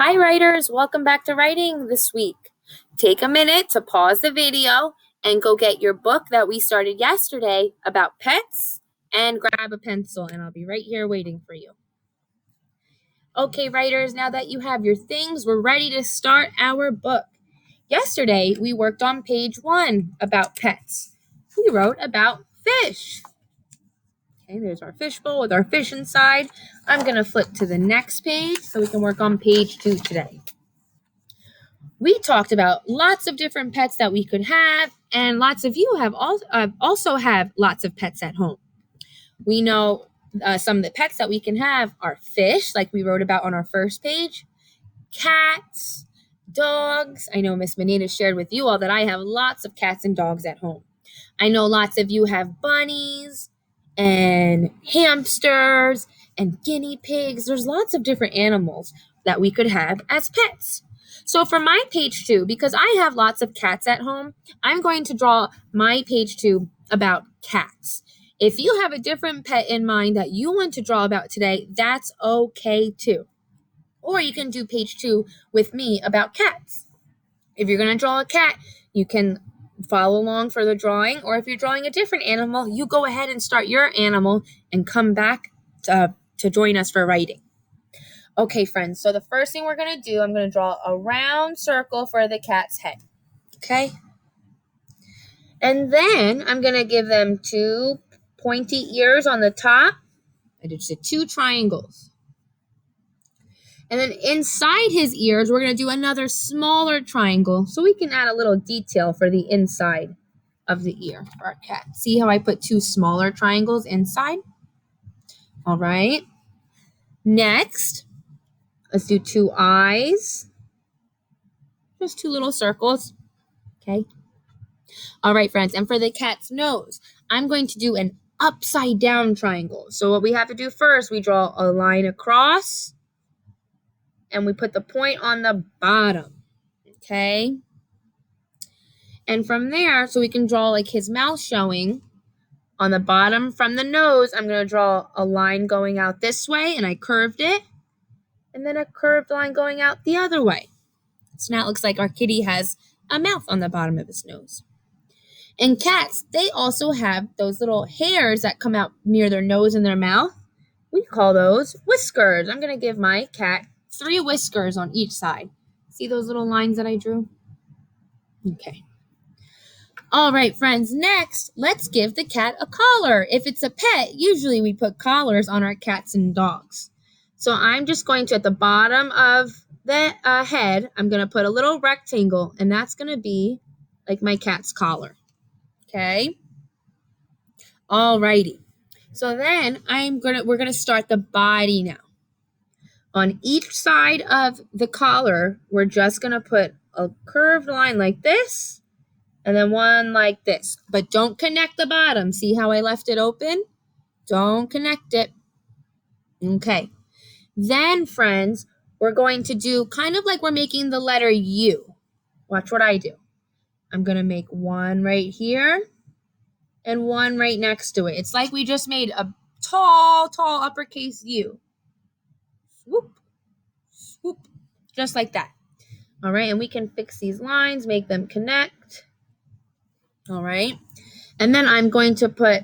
Hi writers, welcome back to writing this week. Take a minute to pause the video and go get your book that we started yesterday about pets and grab a pencil and I'll be right here waiting for you. Okay writers, now that you have your things, we're ready to start our book. Yesterday we worked on page 1 about pets. We wrote about fish. Okay, there's our fish bowl with our fish inside. I'm going to flip to the next page so we can work on page 2 today. We talked about lots of different pets that we could have, and lots of you have also have lots of pets at home. We know some of the pets that we can have are fish, like we wrote about on our first page, cats, dogs. I know Miss Manita shared with you all that I have lots of cats and dogs at home. I know lots of you have bunnies and hamsters and guinea pigs. There's lots of different animals that we could have as pets. So for my page 2, because I have lots of cats at home, I'm going to draw my page 2 about cats. If you have a different pet in mind that you want to draw about today, that's okay too. Or you can do page 2 with me about cats. If you're going to draw a cat, you can follow along for the drawing, or if you're drawing a different animal, you go ahead and start your animal and come back to join us for writing. Okay, friends, so the first thing we're going to do, I'm going to draw a round circle for the cat's head, okay? And then I'm going to give them 2 pointy ears on the top. I just did 2 triangles. And then inside his ears, we're going to do another smaller triangle so we can add a little detail for the inside of the ear for our cat. See how I put 2 smaller triangles inside? All right. Next, let's do 2 eyes. Just 2 little circles. Okay. All right, friends. And for the cat's nose, I'm going to do an upside down triangle. So what we have to do first, we draw a line across and we put the point on the bottom. Okay. And from there, so we can draw like his mouth showing. On the bottom from the nose, I'm going to draw a line going out this way, and I curved it. And then a curved line going out the other way. So now it looks like our kitty has a mouth on the bottom of his nose. And cats, they also have those little hairs that come out near their nose and their mouth. We call those whiskers. I'm going to give my cat 3 whiskers on each side. See those little lines that I drew? Okay. All right, friends, next, let's give the cat a collar. If it's a pet, usually we put collars on our cats and dogs. So I'm just going to, at the bottom of the head, I'm going to put a little rectangle, and that's going to be like my cat's collar. Okay? All righty. So then we're going to start the body now. On each side of the collar, we're just going to put a curved line like this. And then one like this, but don't connect the bottom. See how I left it open? Don't connect it. Okay. Then, friends, we're going to do kind of like we're making the letter U. Watch what I do. I'm going to make one right here and one right next to it. It's like we just made a tall uppercase U. Swoop, swoop, just like that. All right, and we can fix these lines, make them connect. All right. And then I'm going to put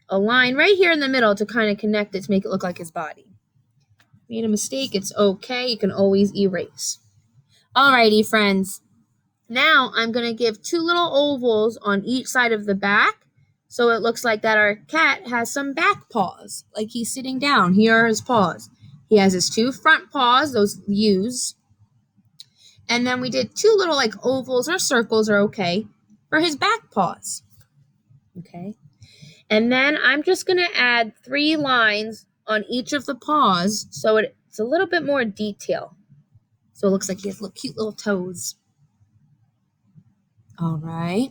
a line right here in the middle to kind of connect it to make it look like his body. Made a mistake, it's okay. You can always erase. Alrighty, friends. Now I'm going to give 2 little ovals on each side of the back. So it looks like that our cat has some back paws. Like he's sitting down. Here are his paws. He has his 2 front paws, those U's. And then we did 2 little like ovals or circles are okay for his back paws. Okay. And then I'm just going to add 3 lines on each of the paws so it's a little bit more detail. So it looks like he has little cute little toes. All right.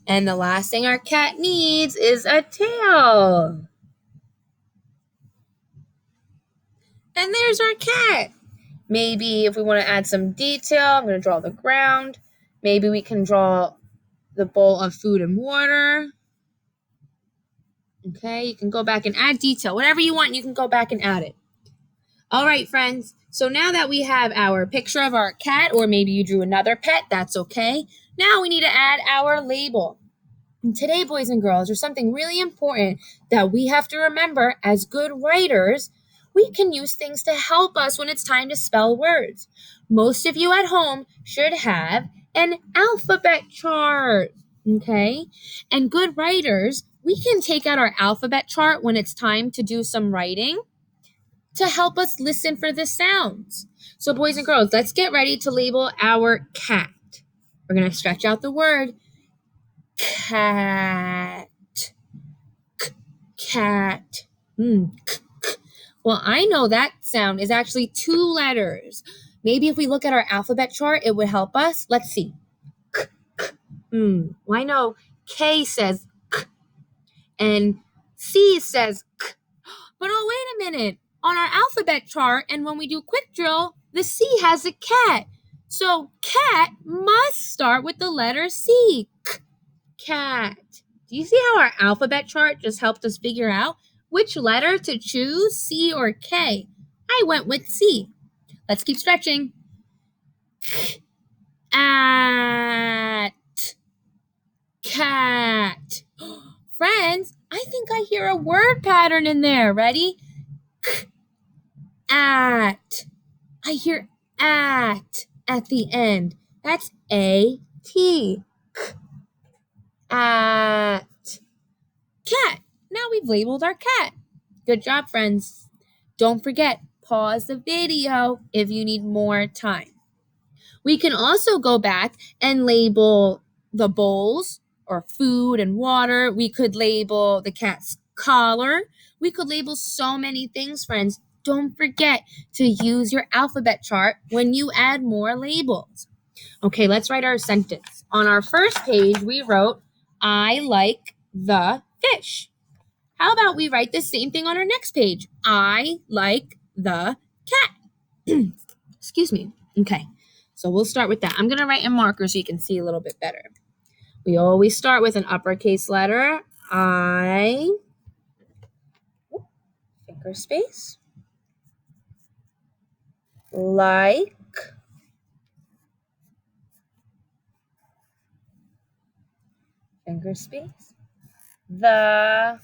And the last thing our cat needs is a tail. And there's our cat. Maybe if we want to add some detail, I'm going to draw the ground. Maybe we can draw the bowl of food and water. Okay, you can go back and add detail. Whatever you want, you can go back and add it. All right, friends. So now that we have our picture of our cat, or maybe you drew another pet, that's okay. Now we need to add our label. And today, boys and girls, there's something really important that we have to remember as good writers. We can use things to help us when it's time to spell words. Most of you at home should have an alphabet chart, okay? And good writers, we can take out our alphabet chart when it's time to do some writing to help us listen for the sounds. So, boys and girls, let's get ready to label our cat. We're going to stretch out the word cat. Cat. Well, I know that sound is actually 2 letters. Maybe if we look at our alphabet chart, it would help us. Let's see. Well, I know K says k and C says k. But oh, wait a minute. On our alphabet chart, and when we do quick drill, the C has a cat. So cat must start with the letter C. K, cat. Do you see how our alphabet chart just helped us figure out which letter to choose, C or K? I went with C. Let's keep stretching. At. Cat. Friends, I think I hear a word pattern in there. Ready? At. I hear at the end. That's A-T. At. Cat. Now we've labeled our cat. Good job, friends. Don't forget, pause the video if you need more time. We can also go back and label the bowls or food and water. We could label the cat's collar. We could label so many things, friends. Don't forget to use your alphabet chart when you add more labels. Okay, let's write our sentence. On our first page, we wrote, I like the fish. How about we write the same thing on our next page? I like the cat. Excuse me. Okay, so we'll start with that. I'm going to write in marker so you can see a little bit better. We always start with an uppercase letter. I, finger space, like, finger space, the,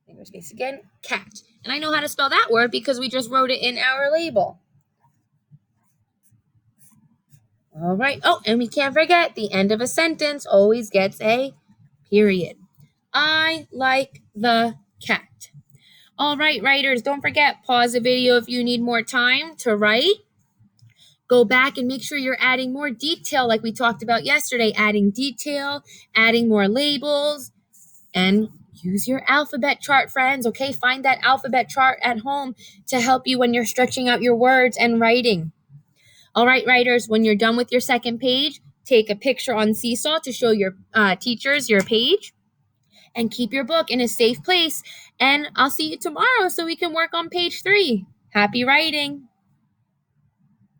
finger space again, cat. And I know how to spell that word because we just wrote it in our label. All right. Oh, and we can't forget the end of a sentence always gets a period. I like the cat. All right, writers, don't forget, pause the video if you need more time to write. Go back and make sure you're adding more detail like we talked about yesterday, adding detail, adding more labels, and use your alphabet chart, friends, okay? Find that alphabet chart at home to help you when you're stretching out your words and writing. All right, writers, when you're done with your second page, take a picture on Seesaw to show your teachers your page and keep your book in a safe place. And I'll see you tomorrow so we can work on page 3. Happy writing.